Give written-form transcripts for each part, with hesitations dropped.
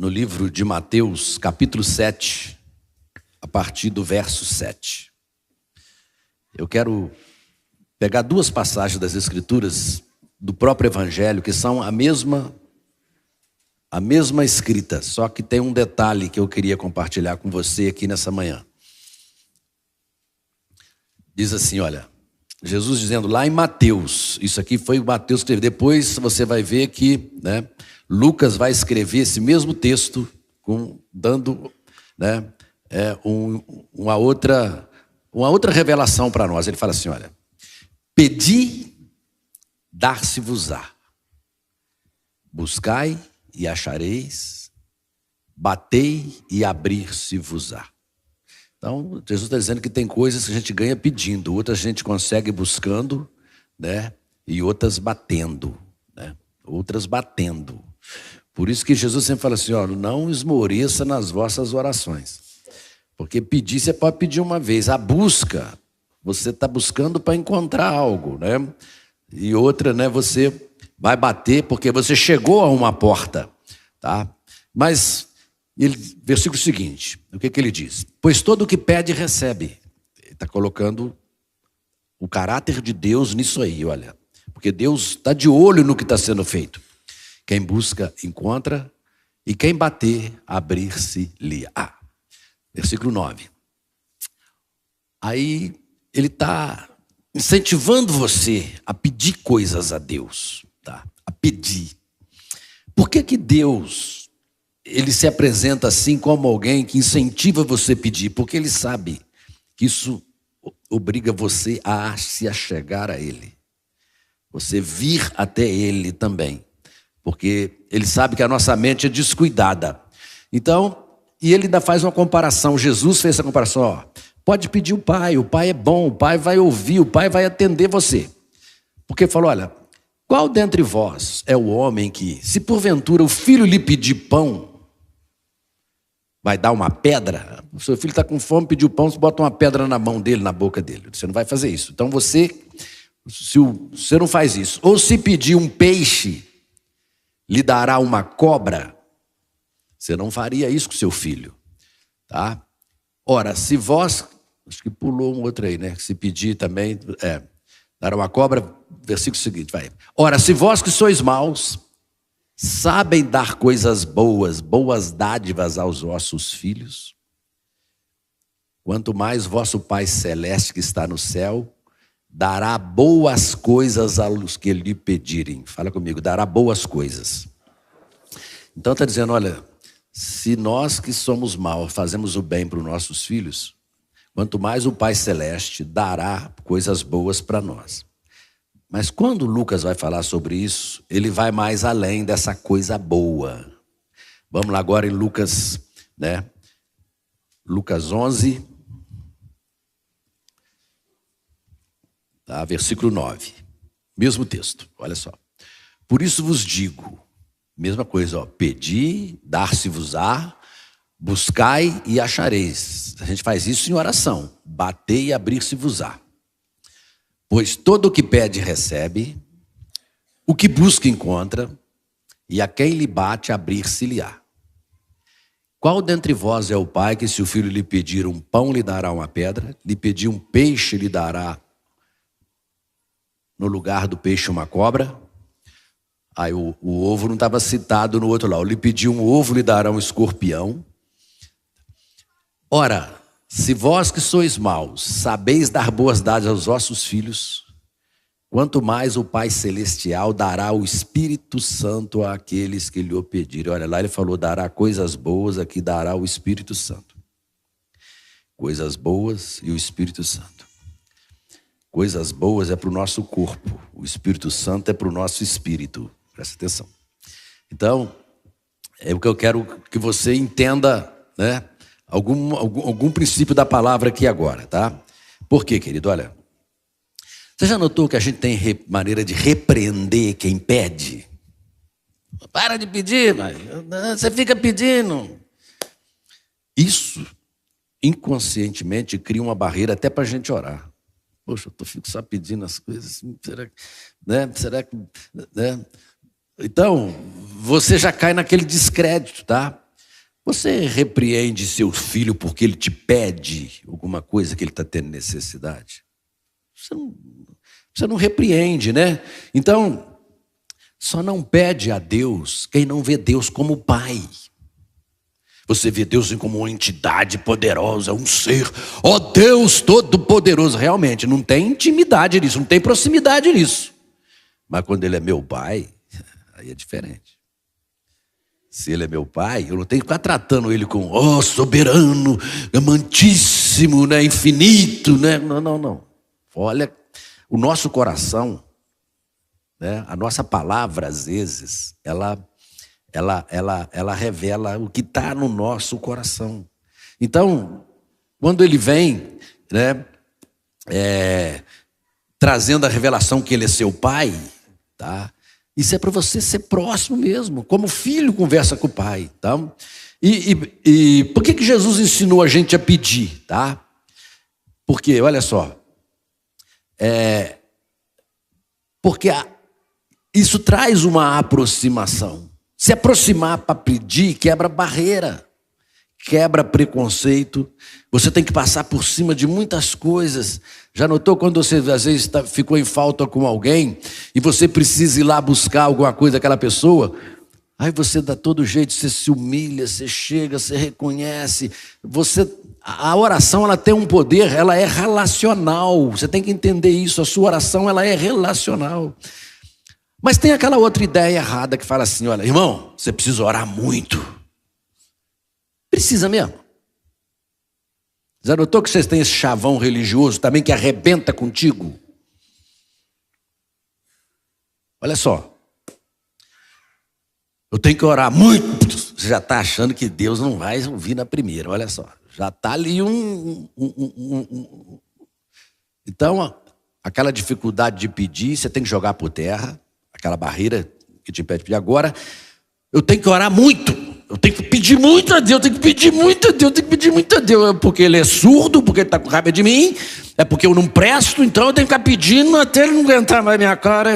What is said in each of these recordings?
no livro de Mateus, capítulo 7, a partir do verso 7. Eu quero pegar duas passagens das Escrituras do próprio Evangelho, que são a mesma escrita, só que tem um detalhe que eu queria compartilhar com você aqui nessa manhã. Diz assim, olha, Jesus dizendo lá em Mateus, isso aqui foi o Mateus que escreveu, depois você vai ver que, Lucas vai escrever esse mesmo texto, dando uma outra revelação para nós. Ele fala assim, olha, pedi, dar-se-vos-á, buscai e achareis, batei e abrir-se-vos-á. Então, Jesus está dizendo que tem coisas que a gente ganha pedindo, outras a gente consegue buscando, e outras batendo, outras batendo. Por isso que Jesus sempre fala assim, não esmoreça nas vossas orações. Porque pedir, você pode pedir uma vez. A busca, você está buscando para encontrar algo, E outra, você vai bater porque você chegou a uma porta, tá? Mas, versículo seguinte, o que ele diz? Pois todo o que pede, recebe. Ele está colocando o caráter de Deus nisso aí, olha. Porque Deus está de olho no que está sendo feito. Quem busca, encontra. E quem bater, abrir-se-lhe-á. Versículo 9. Aí ele está incentivando você a pedir coisas a Deus, tá? A pedir. Por que Deus, ele se apresenta assim como alguém que incentiva você a pedir? Porque ele sabe que isso obriga você a se achegar a ele. Você vir até ele também. Porque ele sabe que a nossa mente é descuidada. Então, e ele ainda faz uma comparação. Jesus fez essa comparação. Pode pedir o Pai é bom, o Pai vai ouvir, o Pai vai atender você. Porque falou, olha, qual dentre vós é o homem que, se porventura o filho lhe pedir pão, vai dar uma pedra? O seu filho está com fome, pediu pão, você bota uma pedra na mão dele, na boca dele. Você não vai fazer isso. Então você não faz isso. Ou se pedir um peixe, lhe dará uma cobra. Você não faria isso com seu filho, tá? Ora, se vós, acho que pulou um outro aí, Se pedir também, dará uma cobra, versículo seguinte, vai. Ora, se vós que sois maus, sabem dar coisas boas dádivas aos vossos filhos, quanto mais vosso Pai Celeste que está no céu, dará boas coisas aos que lhe pedirem. Fala comigo, dará boas coisas. Então está dizendo, olha, se nós que somos maus fazemos o bem para os nossos filhos, quanto mais o Pai Celeste dará coisas boas para nós. Mas quando Lucas vai falar sobre isso, ele vai mais além dessa coisa boa. Vamos lá agora em Lucas, Lucas 11, tá? Versículo 9. Mesmo texto, olha só. Por isso vos digo, mesma coisa, pedi, dar-se-vos-á, buscai e achareis. A gente faz isso em oração. Batei e abrir-se-vos-á. Pois todo o que pede, recebe. O que busca, encontra. E a quem lhe bate, abrir-se-lhe-á. Qual dentre vós é o pai que, se o filho lhe pedir um pão, lhe dará uma pedra? Lhe pedir um peixe, lhe dará no lugar do peixe uma cobra? Aí o ovo não estava citado no outro lado. Lhe pediu um ovo, lhe dará um escorpião. Ora, se vós que sois maus, sabeis dar boas dádivas aos vossos filhos, quanto mais o Pai Celestial dará o Espírito Santo àqueles que lhe o pedirem. Olha, lá ele falou, dará coisas boas, aqui dará o Espírito Santo. Coisas boas e o Espírito Santo. Coisas boas é para o nosso corpo, o Espírito Santo é para o nosso espírito. Presta atenção. Então, é o que eu quero que você entenda, algum princípio da palavra aqui agora, tá? Por quê, querido? Olha, você já notou que a gente tem maneira de repreender quem pede? Para de pedir, mas você fica pedindo. Isso, inconscientemente, cria uma barreira até para a gente orar. Poxa, eu fico só pedindo as coisas, será que. Então, você já cai naquele descrédito, tá? Você repreende seu filho porque ele te pede alguma coisa que ele está tendo necessidade? Você não repreende, né? Então, só não pede a Deus quem não vê Deus como Pai. Você vê Deus como uma entidade poderosa, um ser, ó Deus Todo-Poderoso. Realmente, não tem intimidade nisso, não tem proximidade nisso. Mas quando Ele é meu Pai, aí é diferente. Se Ele é meu Pai, eu não tenho que ficar tratando Ele com, ó, soberano, amantíssimo, né, infinito, né? Não. Olha, o nosso coração, né, a nossa palavra, às vezes, ela revela o que está no nosso coração. Então, quando Ele vem, né, trazendo a revelação que Ele é seu Pai, tá? Isso é para você ser próximo mesmo, como o filho conversa com o pai, tá? E por que Jesus ensinou a gente a pedir, tá? Porque, olha só, porque isso traz uma aproximação. Se aproximar para pedir quebra barreira, quebra preconceito. Você tem que passar por cima de muitas coisas. Já notou quando você às vezes ficou em falta com alguém e você precisa ir lá buscar alguma coisa daquela pessoa? Aí você dá todo jeito, você se humilha, você chega, você reconhece. A oração, ela tem um poder, ela é relacional. Você tem que entender isso, a sua oração, ela é relacional. Mas tem aquela outra ideia errada que fala assim, olha, irmão, você precisa orar muito. Precisa mesmo. Já notou que vocês têm esse chavão religioso também que arrebenta contigo? Olha só. Eu tenho que orar muito. Você já está achando que Deus não vai ouvir na primeira. Olha só. Já está ali Então, aquela dificuldade de pedir, você tem que jogar por terra. Aquela barreira que te impede de pedir. Agora, eu tenho que orar muito. Eu tenho que pedir muito a Deus, eu tenho que pedir muito a Deus, eu tenho que pedir muito a Deus. É porque Ele é surdo, porque Ele está com raiva de mim, é porque eu não presto, então eu tenho que ficar pedindo até Ele não aguentar mais minha cara.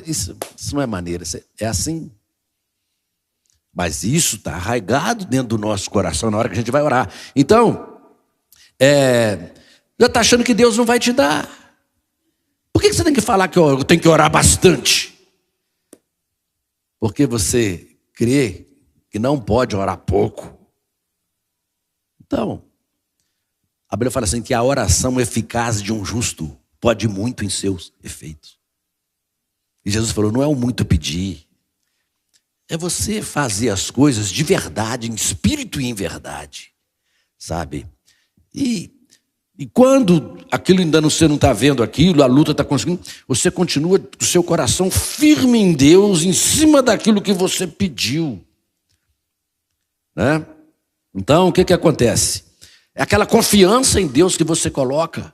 Isso não é maneira, é assim. Mas isso está arraigado dentro do nosso coração na hora que a gente vai orar. Então, já está achando que Deus não vai te dar. Por que você tem que falar que eu tenho que orar bastante? Porque você crê que não pode orar pouco. Então, a Bíblia fala assim que a oração eficaz de um justo pode muito em seus efeitos. E Jesus falou, não é o muito pedir, é você fazer as coisas de verdade, em espírito e em verdade, sabe? E quando aquilo ainda você não está vendo aquilo, a luta está conseguindo, você continua com o seu coração firme em Deus, em cima daquilo que você pediu. Né? Então, o que acontece? É aquela confiança em Deus que você coloca.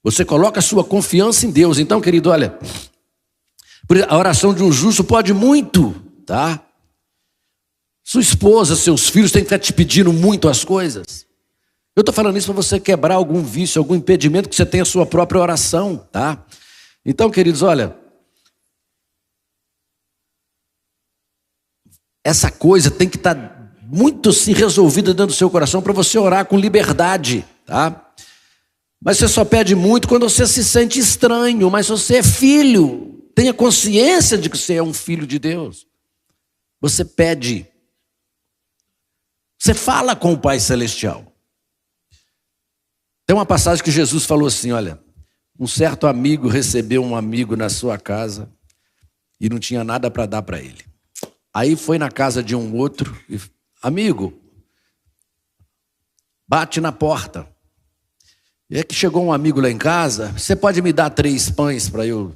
Você coloca a sua confiança em Deus. Então, querido, olha, a oração de um justo pode muito, tá? Sua esposa, seus filhos têm que estar te pedindo muito as coisas. Eu estou falando isso para você quebrar algum vício, algum impedimento que você tem a sua própria oração, tá? Então, queridos, olha, essa coisa tem que estar muito assim resolvida dentro do seu coração para você orar com liberdade, tá? Mas você só pede muito quando você se sente estranho, mas você é filho, tenha consciência de que você é um filho de Deus. Você pede, você fala com o Pai Celestial. Tem uma passagem que Jesus falou assim, olha, um certo amigo recebeu um amigo na sua casa e não tinha nada para dar para ele. Aí foi na casa de um outro e, amigo, bate na porta. E é que chegou um amigo lá em casa, você pode me dar 3 pães para eu...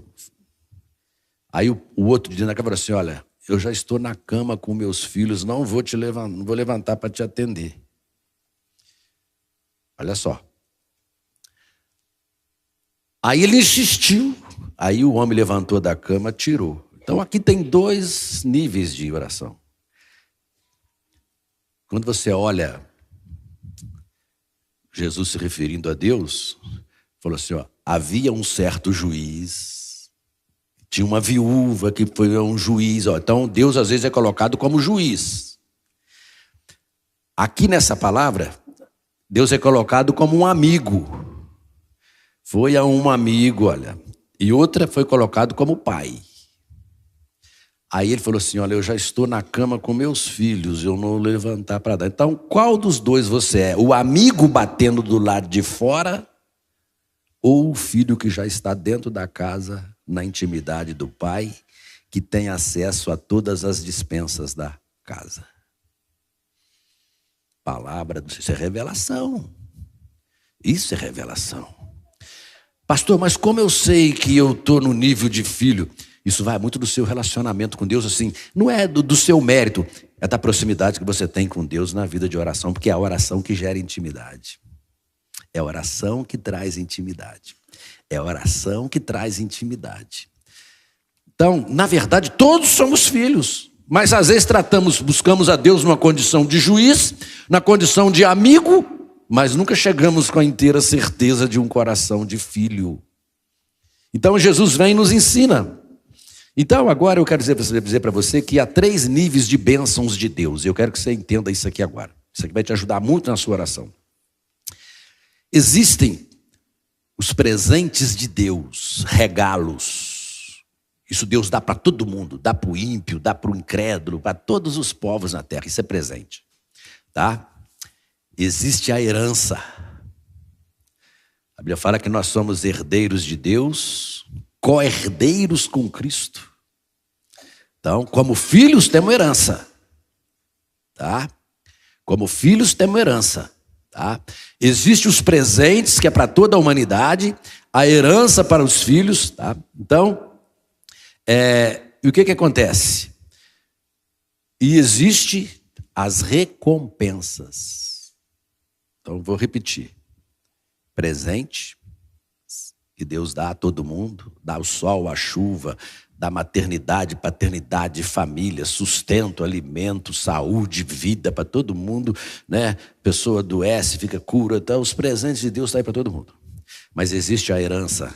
Aí o outro dizendo na câmera assim, olha, eu já estou na cama com meus filhos, não vou levantar para te atender. Olha só. Aí ele insistiu, aí o homem levantou da cama, tirou. Então aqui tem 2 níveis de oração. Quando você olha Jesus se referindo a Deus, falou assim, ó, havia um certo juiz, tinha uma viúva que foi um juiz, ó. Então Deus às vezes é colocado como juiz. Aqui nessa palavra, Deus é colocado como um amigo. Foi a um amigo, olha. E outra foi colocado como pai. Aí ele falou assim, olha, eu já estou na cama com meus filhos, eu não vou levantar para dar. Então, qual dos dois você é? O amigo batendo do lado de fora ou o filho que já está dentro da casa, na intimidade do pai, que tem acesso a todas as dispensas da casa? Palavra, isso é revelação. Isso é revelação. Pastor, mas como eu sei que eu estou no nível de filho? Isso vai muito do seu relacionamento com Deus, assim, não é do seu mérito, é da proximidade que você tem com Deus na vida de oração, porque é a oração que gera intimidade. É a oração que traz intimidade. É a oração que traz intimidade. Então, na verdade, todos somos filhos, mas às vezes buscamos a Deus numa condição de juiz, na condição de amigo, mas nunca chegamos com a inteira certeza de um coração de filho. Então Jesus vem e nos ensina. Então agora eu quero dizer para você que há 3 níveis de bênçãos de Deus. Eu quero que você entenda isso aqui agora. Isso aqui vai te ajudar muito na sua oração. Existem os presentes de Deus, regalos. Isso Deus dá para todo mundo, dá para o ímpio, dá para o incrédulo, para todos os povos na terra. Isso é presente, tá? Existe a herança. A Bíblia fala que nós somos herdeiros de Deus, co-herdeiros com Cristo. Então, como filhos, temos herança. Tá? Como filhos, temos herança. Tá? Existem os presentes, que é para toda a humanidade, a herança para os filhos. Tá? Então, e o que acontece? E existe as recompensas. Então, vou repetir. Presente, que Deus dá a todo mundo, dá o sol, a chuva, dá maternidade, paternidade, família, sustento, alimento, saúde, vida para todo mundo, né? Pessoa adoece, fica cura, então os presentes de Deus estão aí para todo mundo. Mas existe a herança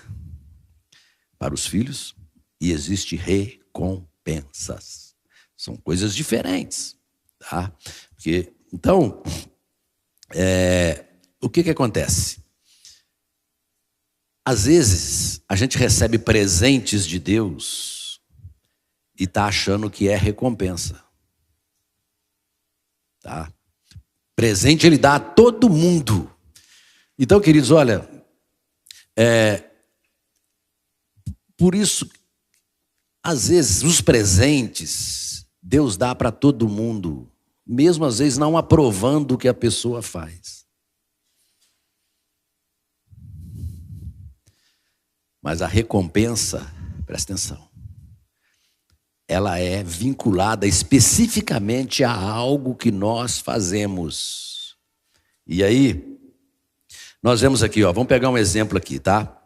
para os filhos e existe recompensas. São coisas diferentes, tá? Porque, então, o que acontece? Às vezes, a gente recebe presentes de Deus e está achando que é recompensa. Tá? Presente Ele dá a todo mundo. Então, queridos, olha, por isso, às vezes, os presentes, Deus dá para todo mundo, mesmo às vezes não aprovando o que a pessoa faz. Mas a recompensa, presta atenção, ela é vinculada especificamente a algo que nós fazemos. E aí, nós vemos aqui, ó, vamos pegar um exemplo aqui, tá?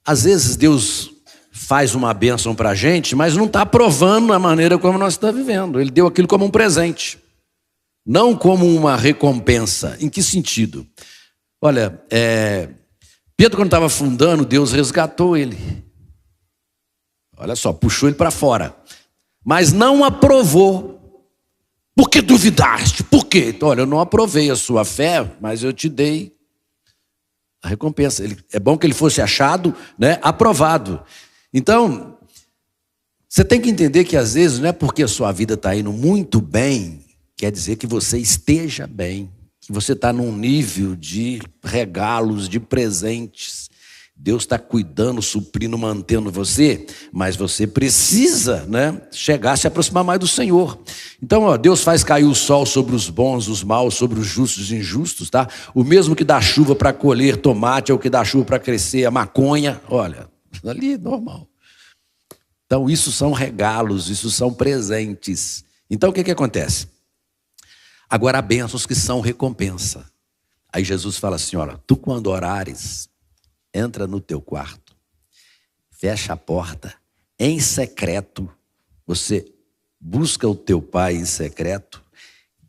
Às vezes Deus faz uma bênção para a gente, mas não está aprovando a maneira como nós estamos vivendo. Ele deu aquilo como um presente, não como uma recompensa. Em que sentido? Olha, Pedro, quando estava afundando, Deus resgatou ele. Olha só, puxou ele para fora. Mas não aprovou. Por que duvidaste? Por quê? Então, olha, eu não aprovei a sua fé, mas eu te dei a recompensa. É bom que ele fosse achado, né, aprovado. Então, você tem que entender que às vezes não é porque a sua vida está indo muito bem, quer dizer que você esteja bem. Que você está num nível de regalos, de presentes. Deus está cuidando, suprindo, mantendo você, mas você precisa, né, chegar, se aproximar mais do Senhor. Então, ó, Deus faz cair o sol sobre os bons, os maus, sobre os justos e injustos, tá? O mesmo que dá chuva para colher tomate, é o que dá chuva para crescer a maconha. Olha, ali normal. Então, isso são regalos, isso são presentes. Então, o que acontece? Agora há bênçãos que são recompensa. Aí Jesus fala assim, olha, tu quando orares, entra no teu quarto, fecha a porta, em secreto, você busca o teu pai em secreto,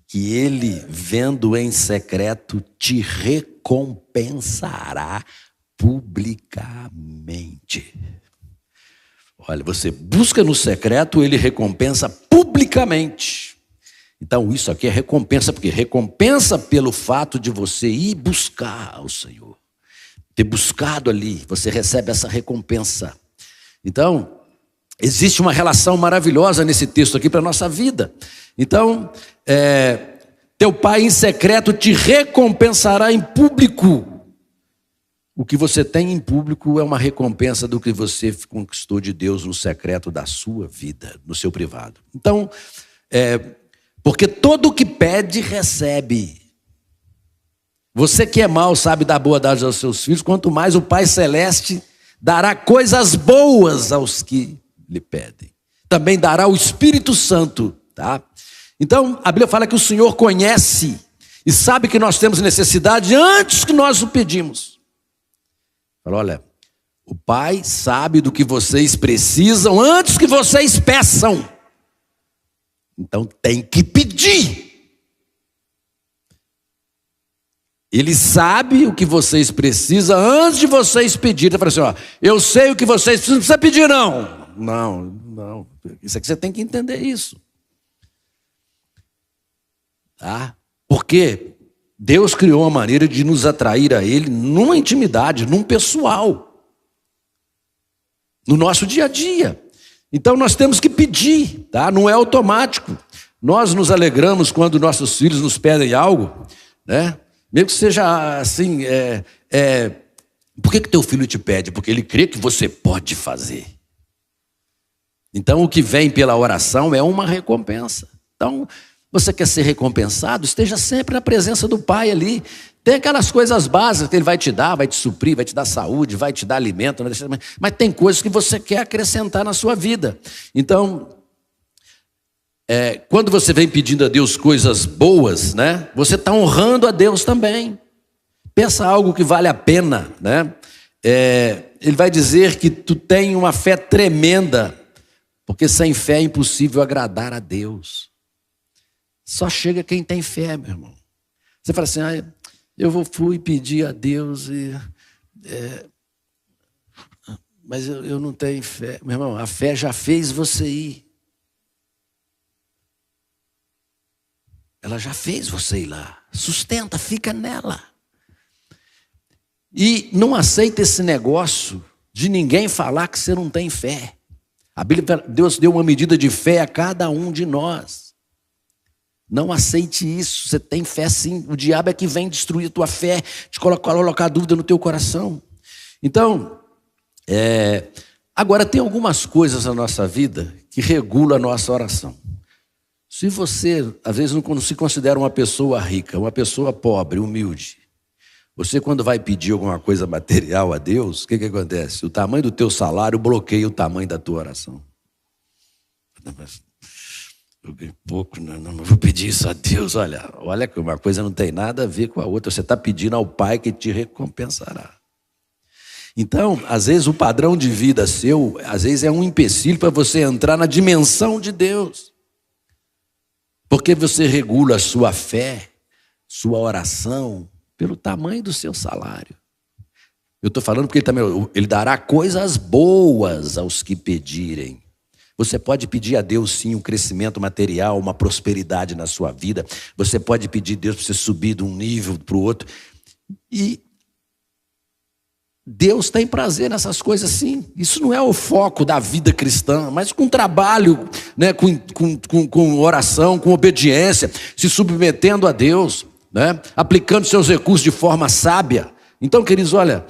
que ele, vendo em secreto, te recompensará publicamente. Olha, você busca no secreto, ele recompensa publicamente. Então isso aqui é recompensa, porque recompensa pelo fato de você ir buscar o Senhor. Ter buscado ali, você recebe essa recompensa. Então, existe uma relação maravilhosa nesse texto aqui para a nossa vida. Então, teu pai em secreto te recompensará em público. O que você tem em público é uma recompensa do que você conquistou de Deus no secreto da sua vida, no seu privado. Então, porque todo o que pede, recebe. Você que é mau sabe dar boa dádiva aos seus filhos, quanto mais o Pai Celeste dará coisas boas aos que lhe pedem. Também dará o Espírito Santo, tá? Então, a Bíblia fala que o Senhor conhece e sabe que nós temos necessidade antes que nós o pedimos. Fala, olha, o Pai sabe do que vocês precisam antes que vocês peçam. Então tem que pedir. Ele sabe o que vocês precisam antes de vocês pedirem. Ele fala assim, ó, eu sei o que vocês precisam, não precisa pedir não. Não. Isso aqui você tem que entender isso. Tá? Porque Deus criou uma maneira de nos atrair a Ele numa intimidade, num pessoal. No nosso dia a dia. Então nós temos que pedir, tá? Não é automático. Nós nos alegramos quando nossos filhos nos pedem algo, né? Mesmo que seja assim, por que teu filho te pede? Porque ele crê que você pode fazer. Então o que vem pela oração é uma recompensa. Então, você quer ser recompensado? Esteja sempre na presença do Pai ali. Tem aquelas coisas básicas que Ele vai te dar, vai te suprir, vai te dar saúde, vai te dar alimento. Mas tem coisas que você quer acrescentar na sua vida. Então, quando você vem pedindo a Deus coisas boas, né? Você está honrando a Deus também. Pensa algo que vale a pena, né? Ele vai dizer que tu tem uma fé tremenda, porque sem fé é impossível agradar a Deus. Só chega quem tem fé, meu irmão. Você fala assim, eu fui pedir a Deus, mas eu não tenho fé. Meu irmão, a fé já fez você ir. Ela já fez você ir lá. Sustenta, fica nela. E não aceita esse negócio de ninguém falar que você não tem fé. A Bíblia, Deus deu uma medida de fé a cada um de nós. Não aceite isso, você tem fé sim. O diabo é que vem destruir a tua fé, te colocar dúvida no teu coração. Então, agora tem algumas coisas na nossa vida que regulam a nossa oração. Se você, às vezes, não se considera uma pessoa rica, uma pessoa pobre, humilde, você quando vai pedir alguma coisa material a Deus, o que acontece? O tamanho do teu salário bloqueia o tamanho da tua oração. Eu ganho pouco, não vou pedir isso a Deus. Olha que uma coisa não tem nada a ver com a outra. Você está pedindo ao Pai que te recompensará. Então, às vezes o padrão de vida seu, às vezes é um empecilho para você entrar na dimensão de Deus. Porque você regula a sua fé, sua oração, pelo tamanho do seu salário. Eu estou falando porque ele dará coisas boas aos que pedirem. Você pode pedir a Deus, sim, um crescimento material, uma prosperidade na sua vida. Você pode pedir a Deus para você subir de um nível para o outro. E Deus tem prazer nessas coisas, sim. Isso não é o foco da vida cristã, mas com trabalho, né, com oração, com obediência, se submetendo a Deus, né, aplicando seus recursos de forma sábia. Então, queridos, olha,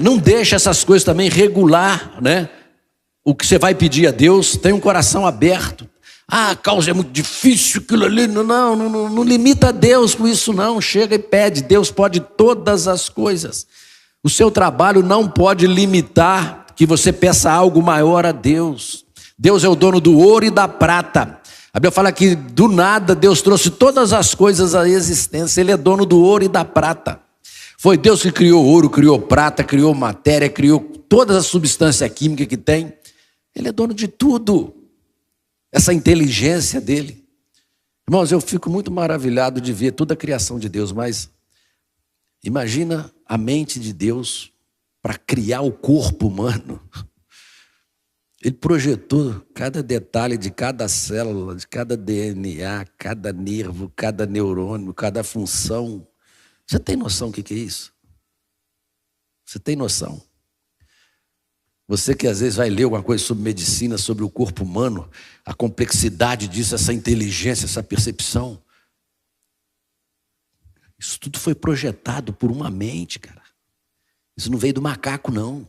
não deixe essas coisas também regular, né? O que você vai pedir a Deus, tem um coração aberto. A causa é muito difícil, aquilo ali, não limita a Deus com isso não, chega e pede, Deus pode todas as coisas. O seu trabalho não pode limitar que você peça algo maior a Deus. Deus é o dono do ouro e da prata. A Bíblia fala que do nada Deus trouxe todas as coisas à existência, Ele é dono do ouro e da prata. Foi Deus que criou ouro, criou prata, criou matéria, criou todas as substâncias químicas que tem. Ele é dono de tudo. Essa inteligência dele. Irmãos, eu fico muito maravilhado de ver toda a criação de Deus, mas imagina a mente de Deus para criar o corpo humano. Ele projetou cada detalhe de cada célula, de cada DNA, cada nervo, cada neurônio, cada função. Você tem noção do que é isso? Você tem noção? Você que às vezes vai ler alguma coisa sobre medicina, sobre o corpo humano, a complexidade disso, essa inteligência, essa percepção. Isso tudo foi projetado por uma mente, cara. Isso não veio do macaco, não.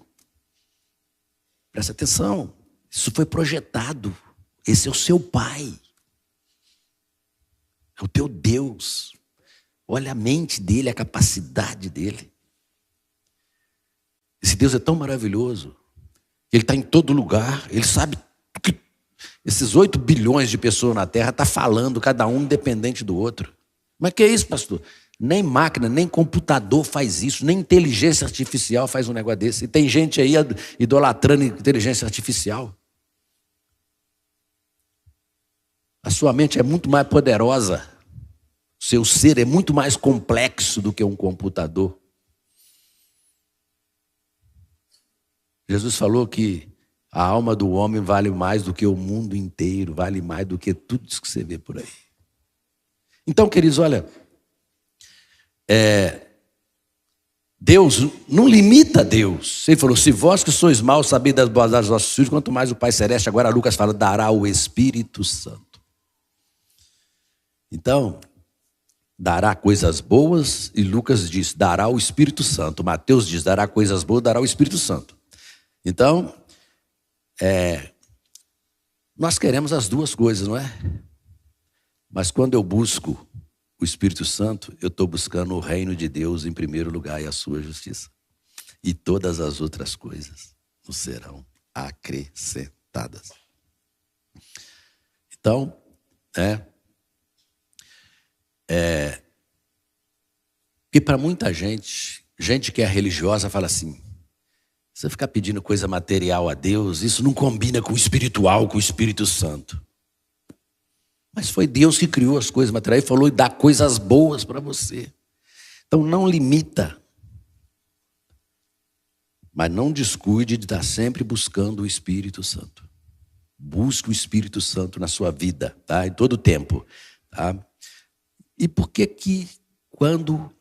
Presta atenção. Isso foi projetado. Esse é o seu pai. É o teu Deus. Olha a mente dele, a capacidade dele. Esse Deus é tão maravilhoso. Ele está em todo lugar. Ele sabe que esses 8 bilhões de pessoas na Terra estão falando, cada um independente do outro. Mas que é isso, pastor? Nem máquina, nem computador faz isso, nem inteligência artificial faz um negócio desse. E tem gente aí idolatrando inteligência artificial. A sua mente é muito mais poderosa. O seu ser é muito mais complexo do que um computador. Jesus falou que a alma do homem vale mais do que o mundo inteiro, vale mais do que tudo isso que você vê por aí. Então, queridos, olha, Deus não limita Deus. Ele falou, se vós que sois maus sabeis das boas das vossos filhos, quanto mais o Pai Celeste, agora Lucas fala, dará o Espírito Santo. Então, dará coisas boas, e Lucas diz, dará o Espírito Santo. Mateus diz, dará coisas boas, dará o Espírito Santo. Então, nós queremos as duas coisas, não é? Mas quando eu busco o Espírito Santo, eu estou buscando o reino de Deus em primeiro lugar e a sua justiça. E todas as outras coisas nos serão acrescentadas. Então, porque para muita gente que é religiosa fala assim, você ficar pedindo coisa material a Deus, isso não combina com o espiritual, com o Espírito Santo. Mas foi Deus que criou as coisas materiais e falou e dá coisas boas para você. Então não limita. Mas não descuide de estar sempre buscando o Espírito Santo. Busque o Espírito Santo na sua vida, tá? Em todo o tempo, tá? E por que quando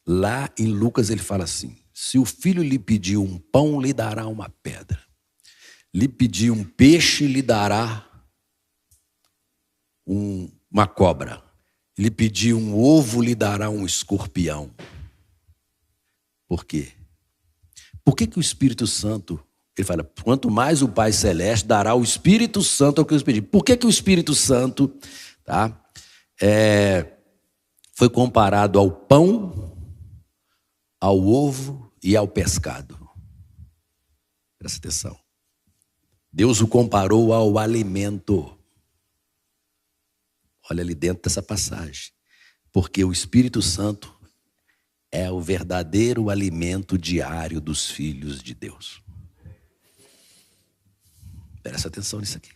lá em Lucas ele fala assim, se o filho lhe pedir um pão, lhe dará uma pedra. Lhe pedir um peixe, lhe dará uma cobra. Lhe pedir um ovo, lhe dará um escorpião. Por quê? Por que o Espírito Santo, ele fala, quanto mais o Pai Celeste dará o Espírito Santo ao que os pedir. Por que o Espírito Santo, tá, foi comparado ao pão, ao ovo e ao pescado? Presta atenção. Deus o comparou ao alimento. Olha ali dentro dessa passagem. Porque o Espírito Santo é o verdadeiro alimento diário dos filhos de Deus. Presta atenção nisso aqui.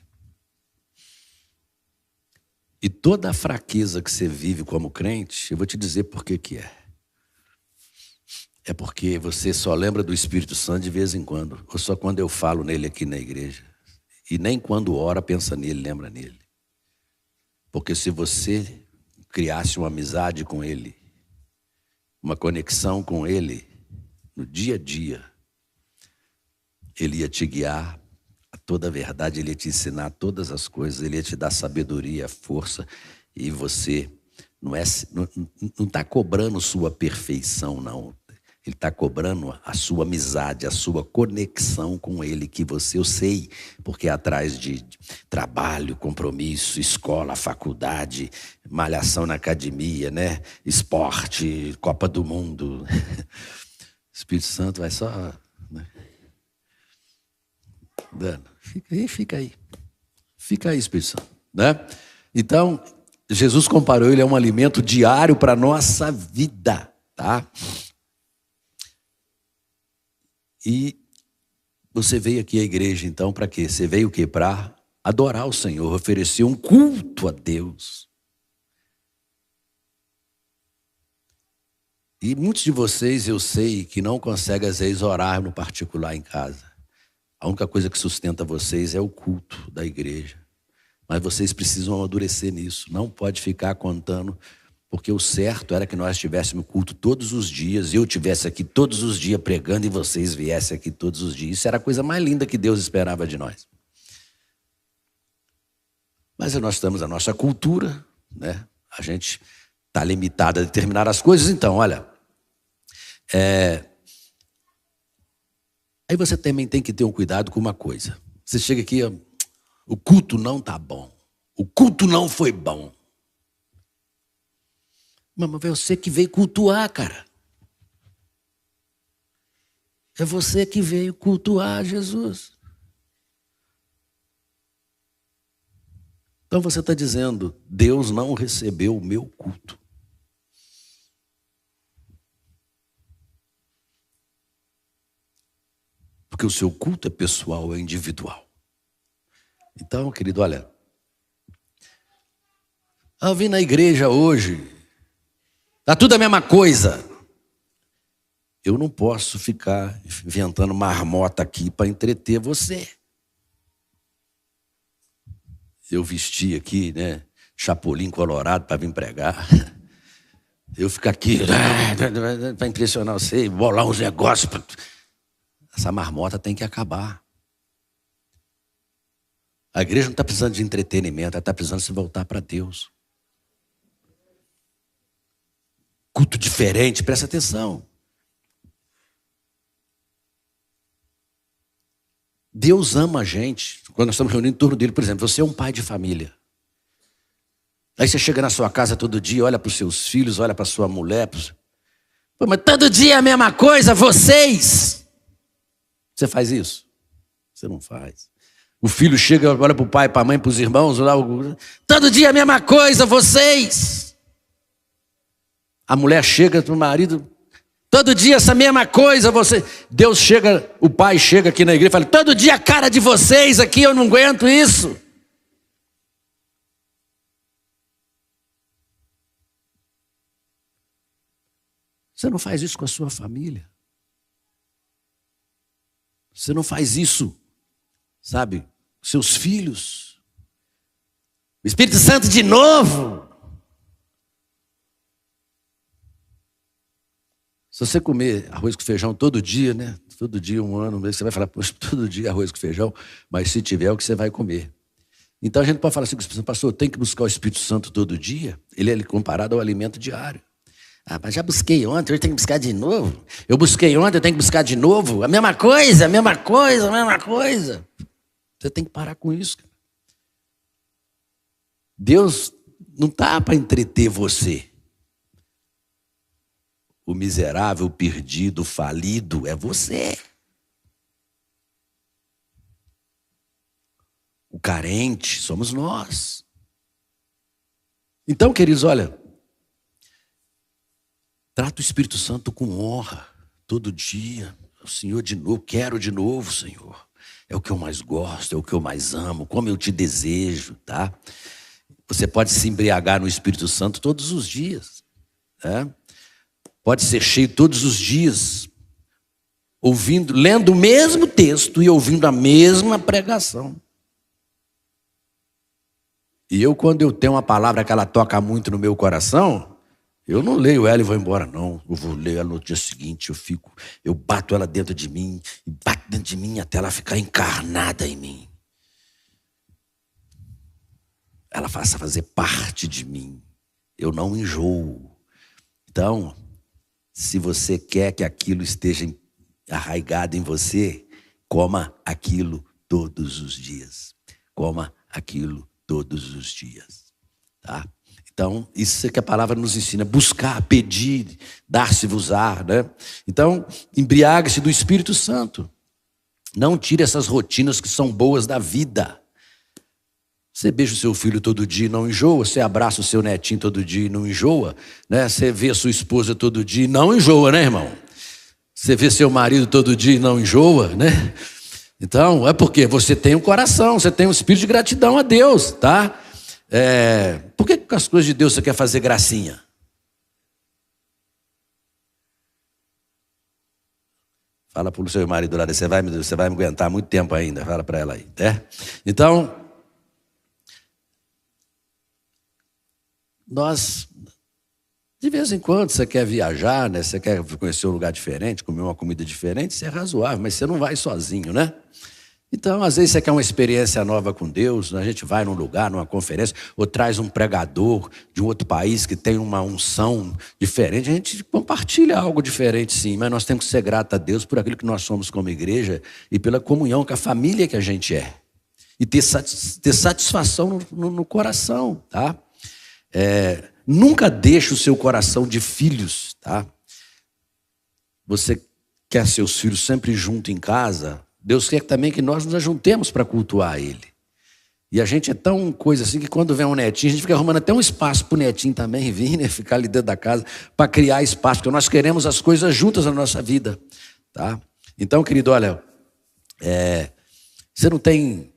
E toda a fraqueza que você vive como crente, eu vou te dizer por que é. É porque você só lembra do Espírito Santo de vez em quando. Ou só quando eu falo nele aqui na igreja. E nem quando ora, pensa nele, lembra nele. Porque se você criasse uma amizade com ele, uma conexão com ele, no dia a dia, ele ia te guiar a toda a verdade, ele ia te ensinar todas as coisas, ele ia te dar sabedoria, força, e você não está cobrando sua perfeição, não. Ele está cobrando a sua amizade, a sua conexão com ele, que você, eu sei, porque é atrás de trabalho, compromisso, escola, faculdade, malhação na academia, né? Esporte, Copa do Mundo. O Espírito Santo vai só, né? Dando. Fica aí. Fica aí, Espírito Santo, né? Então, Jesus comparou ele a um alimento diário para a nossa vida, tá? E você veio aqui à igreja, então, para quê? Você veio o quê? Para adorar o Senhor, oferecer um culto a Deus. E muitos de vocês, eu sei, que não conseguem, às vezes, orar no particular em casa. A única coisa que sustenta vocês é o culto da igreja. Mas vocês precisam amadurecer nisso. Não pode ficar contando, porque o certo era que nós tivéssemos culto todos os dias, eu estivesse aqui todos os dias pregando e vocês viessem aqui todos os dias. Isso era a coisa mais linda que Deus esperava de nós. Mas nós temos a nossa cultura, né? A gente está limitado a determinar as coisas. Então, olha, aí você também tem que ter um cuidado com uma coisa. Você chega aqui, ó, o culto não está bom. O culto não foi bom. Mas é você que veio cultuar, cara. É você que veio cultuar Jesus. Então você está dizendo, Deus não recebeu o meu culto. Porque o seu culto é pessoal, é individual. Então, querido, olha, eu vim na igreja hoje, está tudo a mesma coisa. Eu não posso ficar inventando marmota aqui para entreter você. Eu vesti aqui, né, chapolim colorado para vir pregar. Eu ficar aqui para impressionar você, bolar uns negócios. Essa marmota tem que acabar. A igreja não está precisando de entretenimento, ela está precisando se voltar para Deus. Culto diferente, presta atenção. Deus ama a gente. Quando nós estamos reunindo em torno dele, por exemplo, você é um pai de família. Aí você chega na sua casa todo dia, olha para os seus filhos, olha para sua mulher. Pô, mas todo dia é a mesma coisa, vocês. Você faz isso? Você não faz. O filho chega, olha para o pai, para a mãe, para os irmãos. Todo dia é a mesma coisa, vocês. A mulher chega para o marido. Todo dia essa mesma coisa, você. Deus chega, o pai chega aqui na igreja e fala, todo dia a cara de vocês aqui, eu não aguento isso. Você não faz isso com a sua família. Você não faz isso, sabe, seus filhos. O Espírito Santo de novo. Se você comer arroz com feijão todo dia, né? Todo dia, um ano, você vai falar, poxa, todo dia arroz com feijão, mas se tiver é o que você vai comer. Então a gente pode falar assim, pastor, tem que buscar o Espírito Santo todo dia? Ele é comparado ao alimento diário. Ah, mas já busquei ontem, hoje tem que buscar de novo. Eu busquei ontem, eu tenho que buscar de novo. A mesma coisa, a mesma coisa, a mesma coisa. Você tem que parar com isso, cara. Deus não está para entreter você. O miserável, o perdido, o falido é você. O carente somos nós. Então, queridos, olha, trata o Espírito Santo com honra, todo dia. O Senhor de novo, quero de novo, Senhor. É o que eu mais gosto, é o que eu mais amo, como eu te desejo, tá? Você pode se embriagar no Espírito Santo todos os dias, né? Pode ser cheio todos os dias, ouvindo, lendo o mesmo texto e ouvindo a mesma pregação. E eu, quando eu tenho uma palavra que ela toca muito no meu coração, eu não leio ela e vou embora, não. Eu vou ler ela no dia seguinte, eu bato ela dentro de mim, e bato dentro de mim até ela ficar encarnada em mim. Ela faça fazer parte de mim. Eu não enjoo. Então, se você quer que aquilo esteja arraigado em você, coma aquilo todos os dias. Coma aquilo todos os dias. Tá? Então, isso é que a palavra nos ensina. Buscar, pedir, dar-se-vos-á, né? Então, embriague-se do Espírito Santo. Não tire essas rotinas que são boas da vida. Você beija o seu filho todo dia e não enjoa. Você abraça o seu netinho todo dia e não enjoa, né? Você vê a sua esposa todo dia e não enjoa, né, irmão? Você vê seu marido todo dia e não enjoa, né? Então, é porque você tem um coração, você tem um espírito de gratidão a Deus, tá? Por que com as coisas de Deus você quer fazer gracinha? Fala para o seu marido lá, você vai me aguentar muito tempo ainda. Fala para ela aí, né? Então, nós, de vez em quando, você quer viajar, né? Você quer conhecer um lugar diferente, comer uma comida diferente, isso é razoável, mas você não vai sozinho, né? Então, às vezes você quer uma experiência nova com Deus, a gente vai num lugar, numa conferência, ou traz um pregador de um outro país que tem uma unção diferente, a gente compartilha algo diferente sim, mas nós temos que ser gratos a Deus por aquilo que nós somos como igreja e pela comunhão com a família que a gente é. E ter satisfação no coração, tá? Nunca deixe o seu coração de filhos, tá? Você quer seus filhos sempre junto em casa, Deus quer também que nós nos ajuntemos para cultuar Ele. E a gente é tão coisa assim que quando vem um netinho, a gente fica arrumando até um espaço para o netinho também vir, né? Ficar ali dentro da casa para criar espaço, porque nós queremos as coisas juntas na nossa vida, tá? Então, querido, olha, você não tem...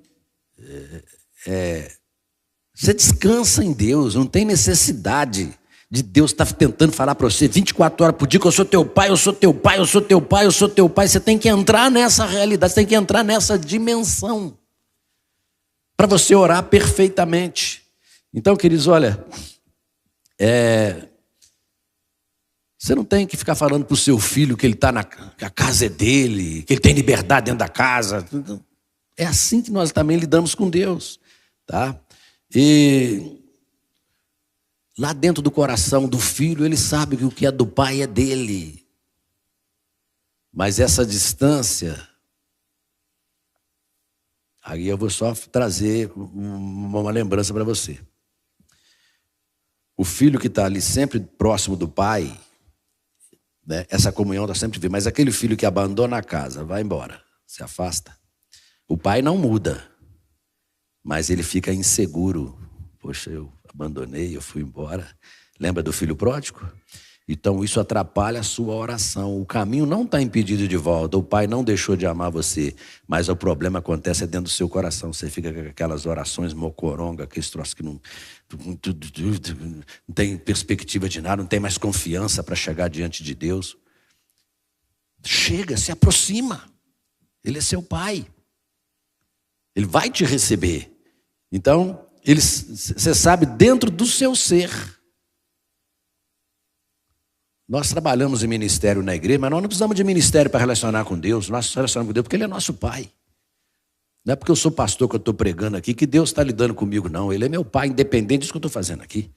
você descansa em Deus, não tem necessidade de Deus estar tentando falar para você 24 horas por dia que eu sou teu pai, eu sou teu pai, eu sou teu pai, eu sou teu pai. Você tem que entrar nessa realidade, você tem que entrar nessa dimensão para você orar perfeitamente. Então, queridos, olha, você não tem que ficar falando para o seu filho que ele está que a casa é dele, que ele tem liberdade dentro da casa. É assim que nós também lidamos com Deus, tá? E lá dentro do coração do filho, ele sabe que o que é do pai é dele. Mas essa distância, aí eu vou só trazer uma lembrança para você. O filho que está ali sempre próximo do pai, né, essa comunhão está sempre viva. Mas aquele filho que abandona a casa, vai embora, se afasta. O pai não muda, mas ele fica inseguro. Poxa, eu abandonei, eu fui embora. Lembra do filho pródigo? Então isso atrapalha a sua oração. O caminho não está impedido de volta. O pai não deixou de amar você, mas o problema acontece dentro do seu coração. Você fica com aquelas orações mocoronga, aqueles troços que não tem perspectiva de nada, não tem mais confiança para chegar diante de Deus. Chega, se aproxima. Ele é seu pai. Ele vai te receber. Então, você sabe, dentro do seu ser. Nós trabalhamos em ministério na igreja, mas nós não precisamos de ministério para relacionar com Deus. Nós relacionamos com Deus porque Ele é nosso Pai. Não é porque eu sou pastor que eu estou pregando aqui que Deus está lidando comigo, não. Ele é meu Pai, independente disso que eu estou fazendo aqui.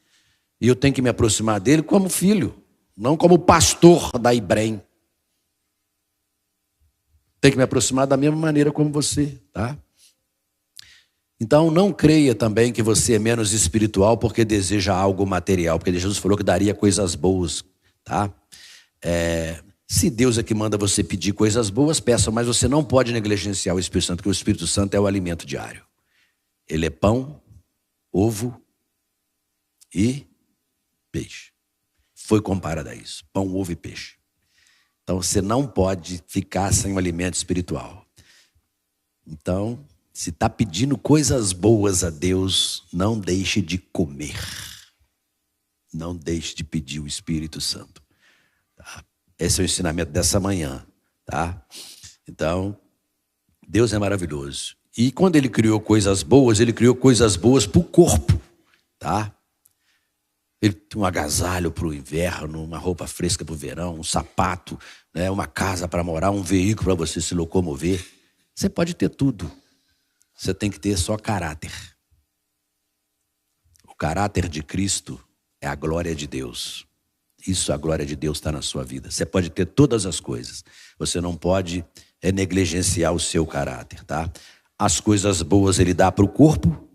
E eu tenho que me aproximar dele como filho, não como pastor da Ibrem. Tenho que me aproximar da mesma maneira como você, tá? Então não creia também que você é menos espiritual porque deseja algo material, porque Jesus falou que daria coisas boas, tá? Se Deus é que manda você pedir coisas boas, peça, mas você não pode negligenciar o Espírito Santo, porque o Espírito Santo é o alimento diário. Ele é pão, ovo e peixe. Foi comparado a isso, pão, ovo e peixe. Então você não pode ficar sem um alimento espiritual. Então, se está pedindo coisas boas a Deus, não deixe de comer. Não deixe de pedir o Espírito Santo. Tá? Esse é o ensinamento dessa manhã. Tá? Então, Deus é maravilhoso. E quando Ele criou coisas boas para o corpo. Tá? Ele tem um agasalho para o inverno, uma roupa fresca para o verão, um sapato, né, uma casa para morar, um veículo para você se locomover. Você pode ter tudo. Você tem que ter só caráter. O caráter de Cristo é a glória de Deus. Isso, a glória de Deus está na sua vida. Você pode ter todas as coisas. Você não pode negligenciar o seu caráter, tá? As coisas boas Ele dá para o corpo.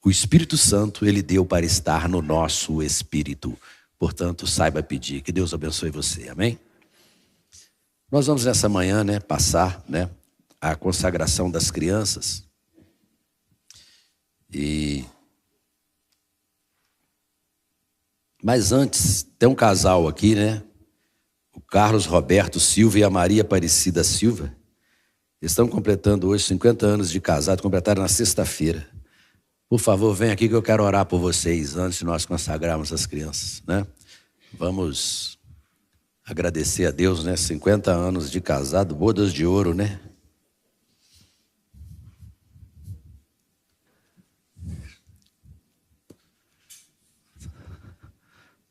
O Espírito Santo Ele deu para estar no nosso espírito. Portanto, saiba pedir. Que Deus abençoe você. Amém? Nós vamos nessa manhã, né, passar, né, a consagração das crianças. Mas antes, tem um casal aqui, né? O Carlos Roberto Silva e a Maria Aparecida Silva. Eles estão completando hoje 50 anos de casado, completaram na sexta-feira. Por favor, vem aqui que eu quero orar por vocês antes de nós consagrarmos as crianças, né? Vamos Agradecer a Deus, né? 50 anos de casado, bodas de ouro, né?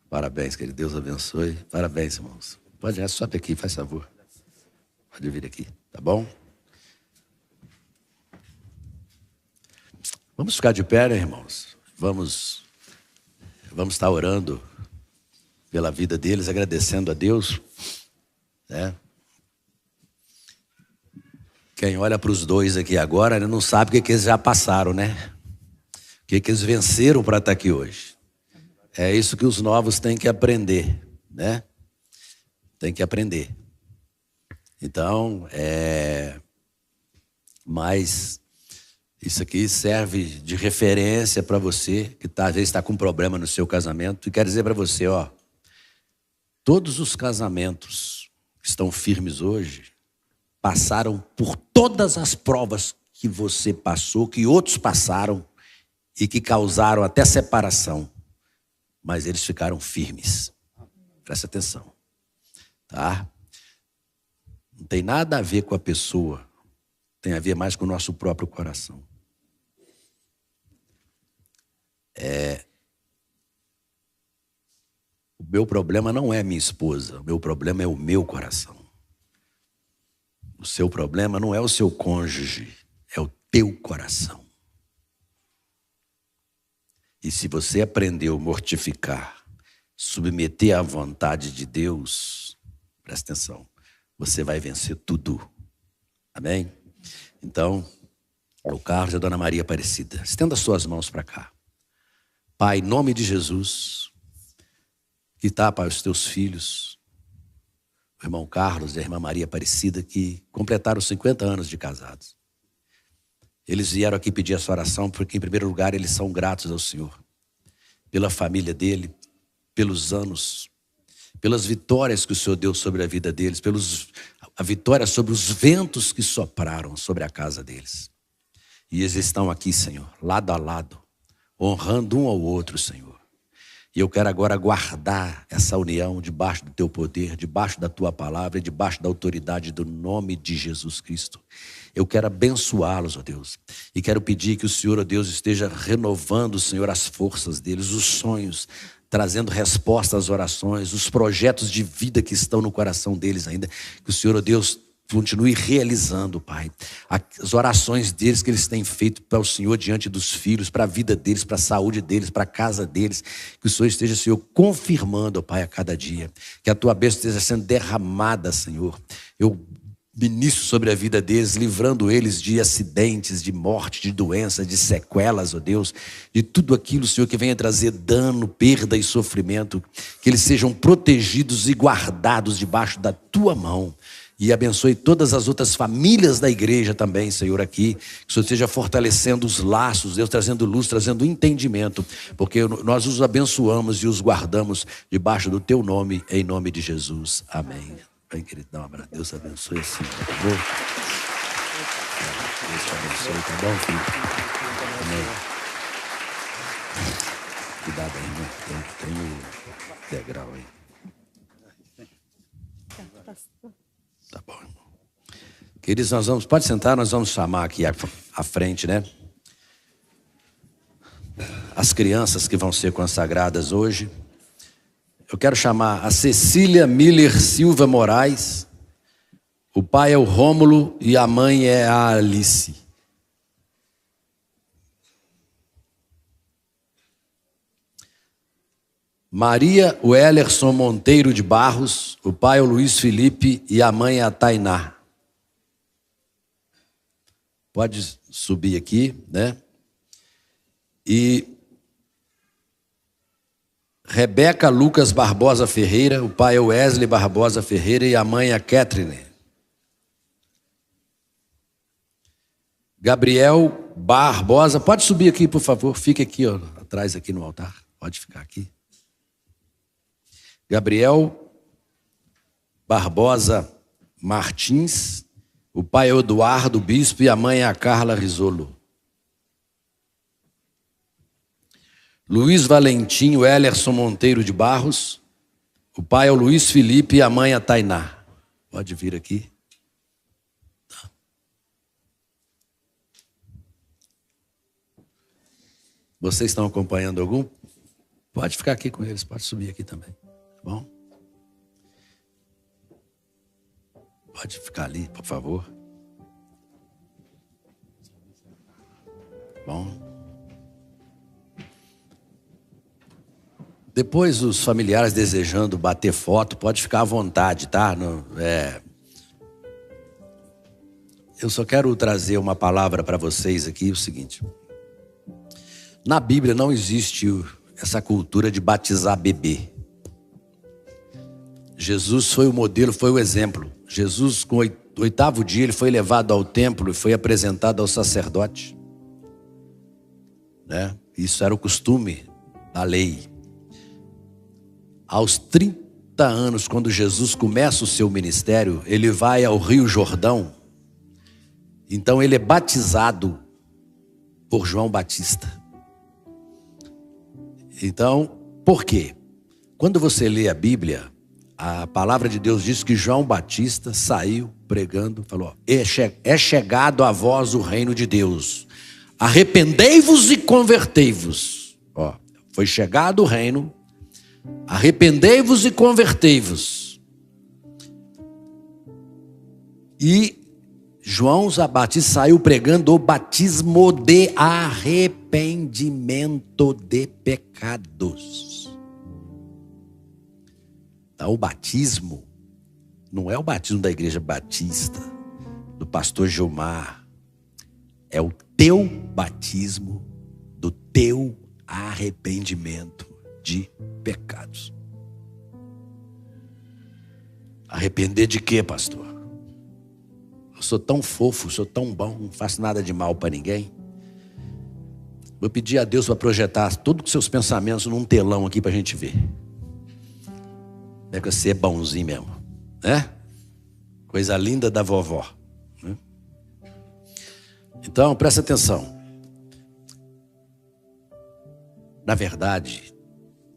Parabéns, querido. Deus abençoe. Parabéns, irmãos. Pode, sobe aqui, faz favor. Pode vir aqui, tá bom? Vamos ficar de pé, né, irmãos? Vamos estar orando pela vida deles, agradecendo a Deus, né? Quem olha para os dois aqui agora não sabe o que eles já passaram, né? O que eles venceram para estar aqui hoje. É isso que os novos têm que aprender, né? Tem que aprender. Então, mas isso aqui serve de referência para você que às vezes está com problema no seu casamento. E quero dizer para você, ó, todos os casamentos que estão firmes hoje passaram por todas as provas que você passou, que outros passaram e que causaram até separação. Mas eles ficaram firmes. Presta atenção, tá? Não tem nada a ver com a pessoa. Tem a ver mais com o nosso próprio coração. O meu problema não é minha esposa. O meu problema é o meu coração. O seu problema não é o seu cônjuge. É o teu coração. E se você aprendeu a mortificar, submeter à vontade de Deus, presta atenção, você vai vencer tudo. Amém? Então, o Carlos e a Dona Maria Aparecida, estenda suas mãos para cá. Pai, em nome de Jesus, que está para os teus filhos, o irmão Carlos e a irmã Maria Aparecida, que completaram 50 anos de casados. Eles vieram aqui pedir a sua oração, porque em primeiro lugar eles são gratos ao Senhor. Pela família dele, pelos anos, pelas vitórias que o Senhor deu sobre a vida deles, a vitória sobre os ventos que sopraram sobre a casa deles. E eles estão aqui, Senhor, lado a lado, honrando um ao outro, Senhor. E eu quero agora guardar essa união debaixo do teu poder, debaixo da tua palavra e debaixo da autoridade do nome de Jesus Cristo. Eu quero abençoá-los, ó Deus. E quero pedir que o Senhor, ó Deus, esteja renovando, Senhor, as forças deles, os sonhos, trazendo respostas às orações, os projetos de vida que estão no coração deles ainda. Que o Senhor, ó Deus, continue realizando, Pai, as orações deles que eles têm feito para o Senhor diante dos filhos, para a vida deles, para a saúde deles, para a casa deles. Que o Senhor esteja, Senhor, confirmando, Pai, a cada dia. Que a tua bênção esteja sendo derramada, Senhor. Eu ministro sobre a vida deles, livrando eles de acidentes, de morte, de doença, de sequelas, ó Deus, de tudo aquilo, Senhor, que venha trazer dano, perda e sofrimento. Que eles sejam protegidos e guardados debaixo da tua mão. E abençoe todas as outras famílias da igreja também, Senhor, aqui. Que o Senhor esteja fortalecendo os laços, Deus, trazendo luz, trazendo entendimento. Porque nós os abençoamos e os guardamos debaixo do teu nome, em nome de Jesus. Amém. Bem, querido, dá um abraço. Deus abençoe assim, por favor. Deus te abençoe, tá bom, filho? Amém. Cuidado aí, né? Tem o degrau aí. Tá bom, irmão. Queridos, pode sentar, nós vamos chamar aqui à frente, né? As crianças que vão ser consagradas hoje. Eu quero chamar a Cecília Miller Silva Moraes. O pai é o Rômulo e a mãe é a Alice. Maria Wellerson Monteiro de Barros. O pai é o Luiz Felipe e a mãe é a Tainá. Pode subir aqui, né? E Rebeca Lucas Barbosa Ferreira, o pai é o Wesley Barbosa Ferreira e a mãe é a Catherine. Gabriel Barbosa, pode subir aqui, por favor, fique aqui, ó, atrás aqui no altar, pode ficar aqui. Gabriel Barbosa Martins, o pai é o Eduardo Bispo e a mãe é a Carla Risolo. Luiz Valentim Wellerson Monteiro de Barros, O pai é o Luiz Felipe e a mãe é a Tainá. Pode vir aqui. Vocês estão acompanhando algum? Pode ficar aqui com eles, pode subir aqui também. Tá bom? Pode ficar ali, por favor. Bom. Depois, os familiares desejando bater foto, pode ficar à vontade, tá? Eu só quero trazer uma palavra para vocês aqui, o seguinte. Na Bíblia não existe essa cultura de batizar bebê. Jesus foi o modelo, foi o exemplo. Jesus, com o 8º dia, ele foi levado ao templo e foi apresentado ao sacerdote. Né? Isso era o costume da lei. Aos 30 anos, quando Jesus começa o seu ministério, ele vai ao Rio Jordão. Então ele é batizado por João Batista. Então, por quê? Quando você lê a Bíblia, a palavra de Deus diz que João Batista saiu pregando, falou: é chegado a vós o reino de Deus. Arrependei-vos e convertei-vos. Foi chegado o reino. Arrependei-vos e convertei-vos. E João Batista saiu pregando o batismo de arrependimento de pecados. Então, o batismo não é o batismo da igreja batista, do pastor Gilmar. É o teu batismo do teu arrependimento de pecados. Arrepender de quê, pastor? Eu sou tão fofo, sou tão bom, não faço nada de mal para ninguém. Vou pedir a Deus para projetar todos os seus pensamentos num telão aqui para a gente ver. Deve ser bonzinho mesmo, né? Coisa linda da vovó, né? Então, presta atenção. Na verdade,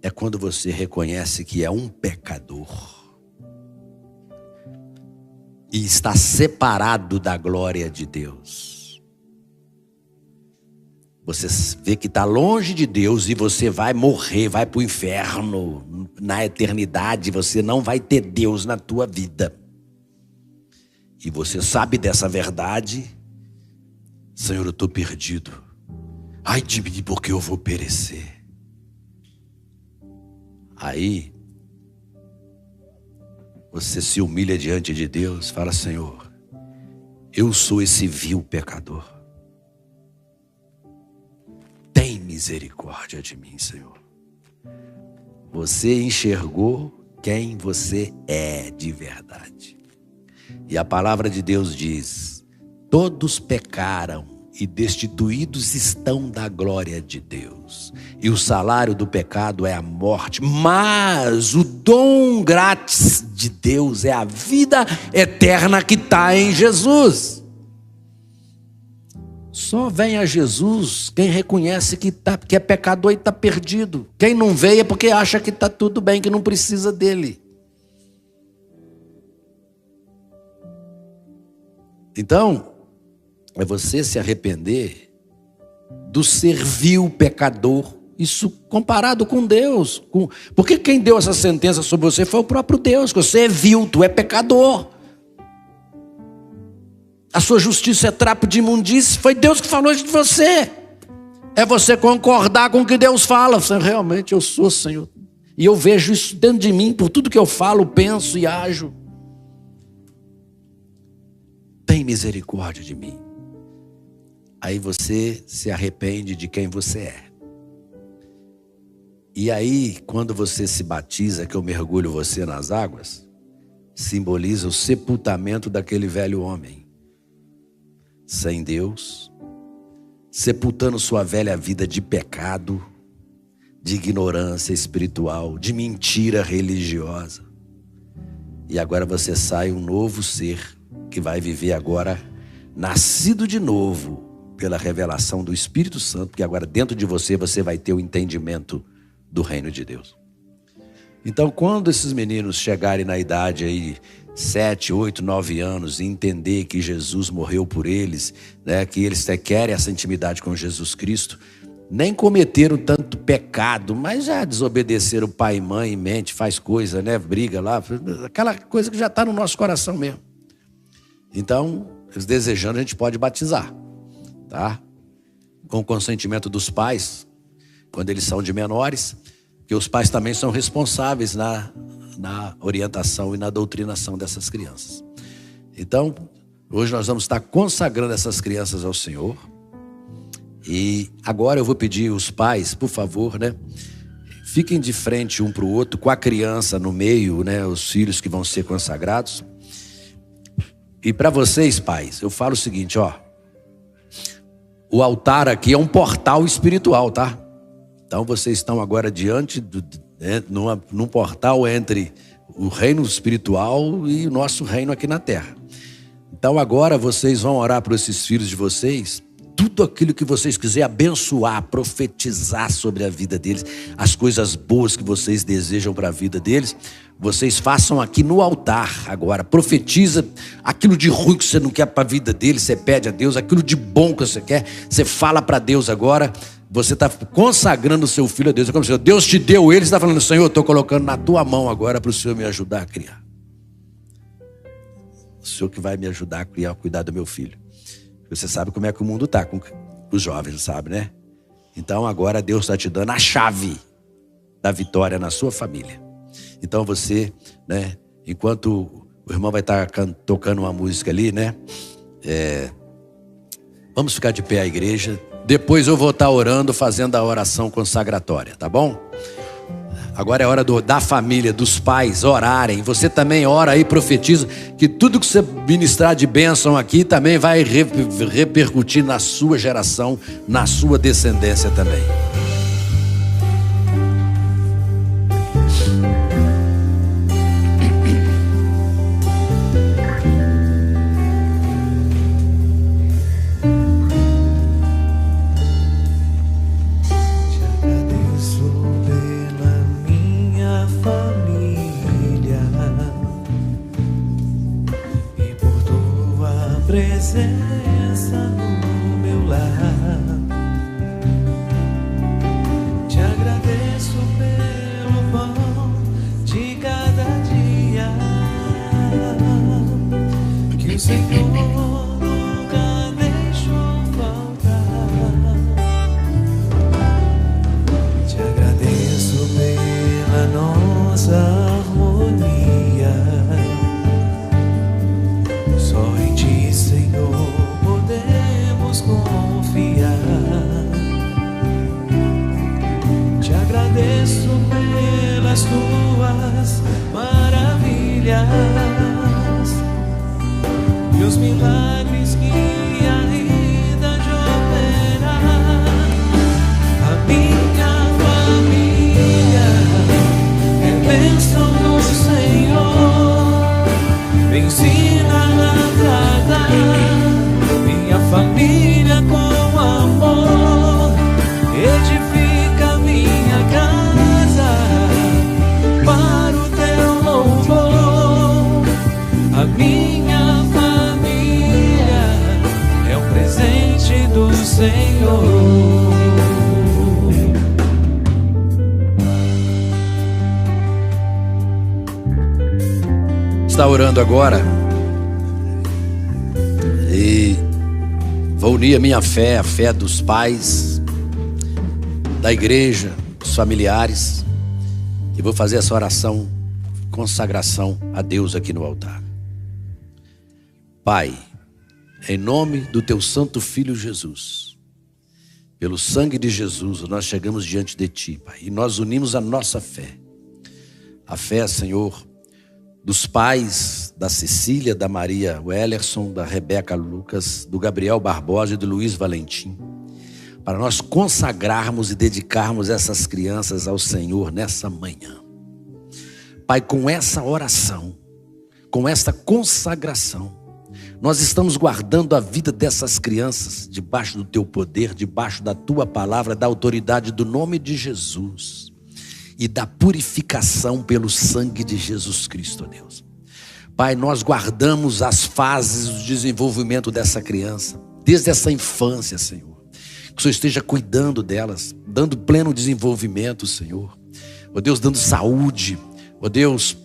é quando você reconhece que é um pecador e está separado da glória de Deus. Você vê que está longe de Deus e você vai morrer, vai para o inferno. Na eternidade você não vai ter Deus na tua vida. E você sabe dessa verdade. Senhor, eu estou perdido. Ai de mim, porque eu vou perecer. Aí você se humilha diante de Deus, fala: Senhor, eu sou esse vil pecador. Tem misericórdia de mim, Senhor. Você enxergou quem você é de verdade. E a palavra de Deus diz: todos pecaram e destituídos estão da glória de Deus. E o salário do pecado é a morte, mas o dom grátis de Deus é a vida eterna que está em Jesus. Só vem a Jesus quem reconhece que é pecador e está perdido. Quem não veio é porque acha que está tudo bem, que não precisa dele. Então, é você se arrepender do servil pecador. Isso comparado com Deus. Porque quem deu essa sentença sobre você foi o próprio Deus. Que você é vil, tu é pecador. A sua justiça é trapo de imundície. Foi Deus que falou isso de você. É você concordar com o que Deus fala. Realmente eu sou, Senhor. E eu vejo isso dentro de mim, por tudo que eu falo, penso e ajo. Tem misericórdia de mim. Aí você se arrepende de quem você é. E aí, quando você se batiza, que eu mergulho você nas águas, simboliza o sepultamento daquele velho homem. Sem Deus, sepultando sua velha vida de pecado, de ignorância espiritual, de mentira religiosa. E agora você sai um novo ser, que vai viver agora, nascido de novo, pela revelação do Espírito Santo, que agora dentro de você, você vai ter o entendimento do reino de Deus. Então, quando esses meninos chegarem na idade aí, 7, 8, 9 anos, e entender que Jesus morreu por eles, né, que eles querem essa intimidade com Jesus Cristo, nem cometeram tanto pecado, mas já desobedeceram pai e mãe, mente, faz coisa, né, briga lá, aquela coisa que já está no nosso coração mesmo. Então, eles desejando, a gente pode batizar, tá? Com o consentimento dos pais, quando eles são de menores, que os pais também são responsáveis na orientação e na doutrinação dessas crianças. Então, hoje nós vamos estar consagrando essas crianças ao Senhor. E agora eu vou pedir os pais, por favor, né? Fiquem de frente um para o outro, com a criança no meio, né? Os filhos que vão ser consagrados. E para vocês, pais, eu falo o seguinte, ó. O altar aqui é um portal espiritual, tá? Então vocês estão agora diante num portal entre o reino espiritual e o nosso reino aqui na terra. Então agora vocês vão orar por esses filhos de vocês. Tudo aquilo que vocês quiserem abençoar, profetizar sobre a vida deles, as coisas boas que vocês desejam para a vida deles, vocês façam aqui no altar agora. Profetiza aquilo de ruim que você não quer para a vida deles, você pede a Deus. Aquilo de bom que você quer, você fala para Deus agora. Você está consagrando o seu filho a Deus. É como se Deus te deu ele, você está falando, Senhor, eu estou colocando na tua mão agora para o Senhor me ajudar a criar. O Senhor que vai me ajudar a criar, a cuidar do meu filho. Você sabe como é que o mundo está com os jovens, sabe, né? Então agora Deus está te dando a chave da vitória na sua família. Então você, né, enquanto o irmão vai estar tocando uma música ali, né? Vamos ficar de pé a igreja. Depois eu vou estar orando, fazendo a oração consagratória, tá bom? Agora é hora da família, dos pais orarem. Você também ora aí, profetiza que tudo que você ministrar de bênção aqui também vai repercutir na sua geração, na sua descendência também. Presença no meu lar, te agradeço pelo pão de cada dia, que o Senhor nunca deixou faltar. Te agradeço pela nossa harmonia. Só em ti, Senhor, podemos confiar. Te agradeço pelas tuas maravilhas e os milagres que ainda de operar. A minha família é bênção do Senhor. Me ensina a tratar minha família com amor, edifica minha casa para o teu louvor. A minha família é um presente do Senhor. Está orando agora e vou unir a minha fé, a fé dos pais, da igreja, dos familiares, e vou fazer essa oração, consagração a Deus aqui no altar. Pai, em nome do teu santo filho Jesus, pelo sangue de Jesus, nós chegamos diante de ti, Pai, e nós unimos a nossa fé. A fé, Senhor, dos pais da Cecília, da Maria Wellerson, da Rebeca Lucas, do Gabriel Barbosa e do Luiz Valentim, para nós consagrarmos e dedicarmos essas crianças ao Senhor nessa manhã. Pai, com essa oração, com essa consagração, nós estamos guardando a vida dessas crianças debaixo do teu poder, debaixo da tua palavra, da autoridade do nome de Jesus. e da purificação pelo sangue de Jesus Cristo, ó Deus. Pai, nós guardamos as fases do desenvolvimento dessa criança, desde essa infância, Senhor. Que o Senhor esteja cuidando delas, dando pleno desenvolvimento, Senhor. Ó Deus, dando saúde. Ó Deus,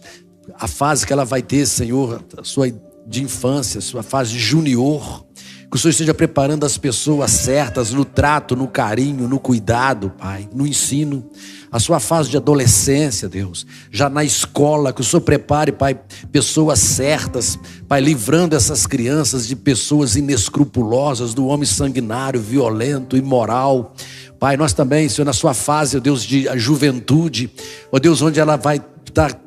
a fase que ela vai ter, Senhor, a sua de infância, a sua fase junior. Que o Senhor esteja preparando as pessoas certas no trato, no carinho, no cuidado, Pai, no ensino. A sua fase de adolescência, Deus, já na escola, que o Senhor prepare, Pai, pessoas certas, Pai, livrando essas crianças de pessoas inescrupulosas, do homem sanguinário, violento, imoral. Pai, nós também, Senhor, na sua fase, ó Deus, de juventude, ó Deus, onde ela vai estar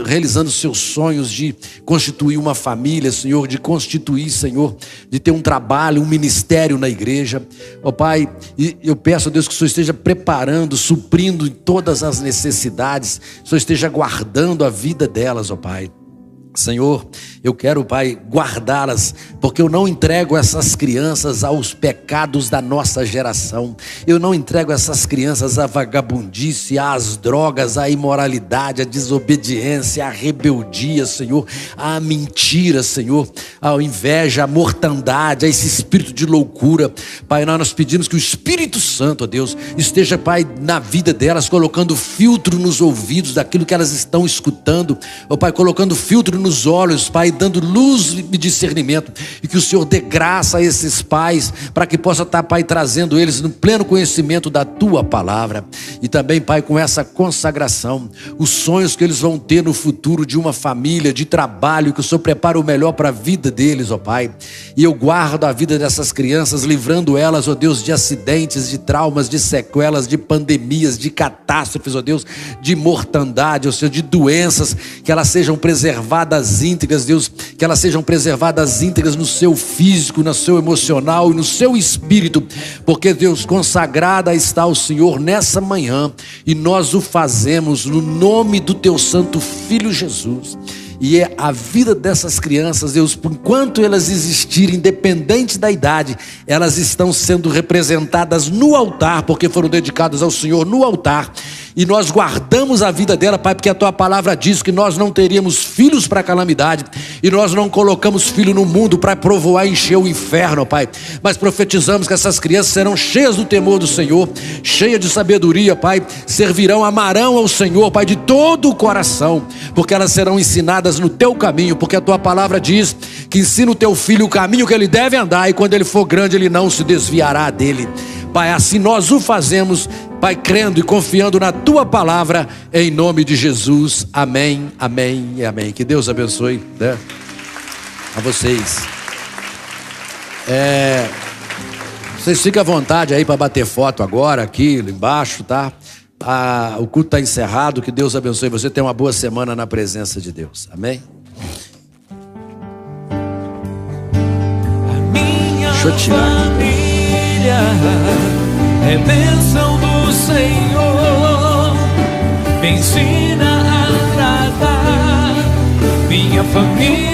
realizando seus sonhos de constituir uma família, Senhor, de constituir, Senhor, de ter um trabalho, um ministério na igreja. Ó Pai, e eu peço a Deus que o Senhor esteja preparando, suprindo em todas as necessidades, o Senhor esteja guardando a vida delas, ó Pai. Senhor, eu quero, Pai, guardá-las, porque eu não entrego essas crianças aos pecados da nossa geração. Eu não entrego essas crianças à vagabundice, às drogas, à imoralidade, à desobediência, à rebeldia, Senhor, à mentira, Senhor, à inveja, à mortandade, a esse espírito de loucura. Pai, nós pedimos que o Espírito Santo, ó Deus, esteja, Pai, na vida delas, colocando filtro nos ouvidos daquilo que elas estão escutando. Ó Pai, colocando filtro nos olhos, Pai, dando luz e discernimento, e que o Senhor dê graça a esses pais, para que possa estar, Pai, trazendo eles no pleno conhecimento da Tua palavra, e também, Pai, com essa consagração, os sonhos que eles vão ter no futuro de uma família, de trabalho, que o Senhor prepara o melhor para a vida deles, ó Pai, e eu guardo a vida dessas crianças, livrando elas, ó Deus, de acidentes, de traumas, de sequelas, de pandemias, de catástrofes, ó Deus, de mortandade, ó Senhor, de doenças, que elas sejam preservadas íntegras, Deus, que elas sejam preservadas íntegras no seu físico, no seu emocional e no seu espírito, porque, Deus, consagrada está o Senhor nessa manhã, e nós o fazemos no nome do Teu Santo Filho Jesus. E é a vida dessas crianças, Deus, enquanto elas existirem, independente da idade, elas estão sendo representadas no altar, porque foram dedicadas ao Senhor no altar. E nós guardamos a vida dela, Pai, porque a Tua palavra diz que nós não teríamos filhos para calamidade, e nós não colocamos filho no mundo para provoar e encher o inferno, Pai, mas profetizamos que essas crianças serão cheias do temor do Senhor, cheias de sabedoria, Pai, servirão, amarão ao Senhor, Pai, de todo o coração, porque elas serão ensinadas no Teu caminho, porque a Tua palavra diz que ensina o Teu filho o caminho que ele deve andar, e quando ele for grande ele não se desviará dele. Pai, assim nós o fazemos, Pai, crendo e confiando na Tua palavra, em nome de Jesus, amém, amém e amém. Que Deus abençoe, né, a vocês. Vocês fiquem à vontade aí para bater foto agora, aqui embaixo, tá? O culto está encerrado, que Deus abençoe você, tenha uma boa semana na presença de Deus, amém? Deixa eu tirar aqui. É bênção do Senhor, me ensina a agradar minha família.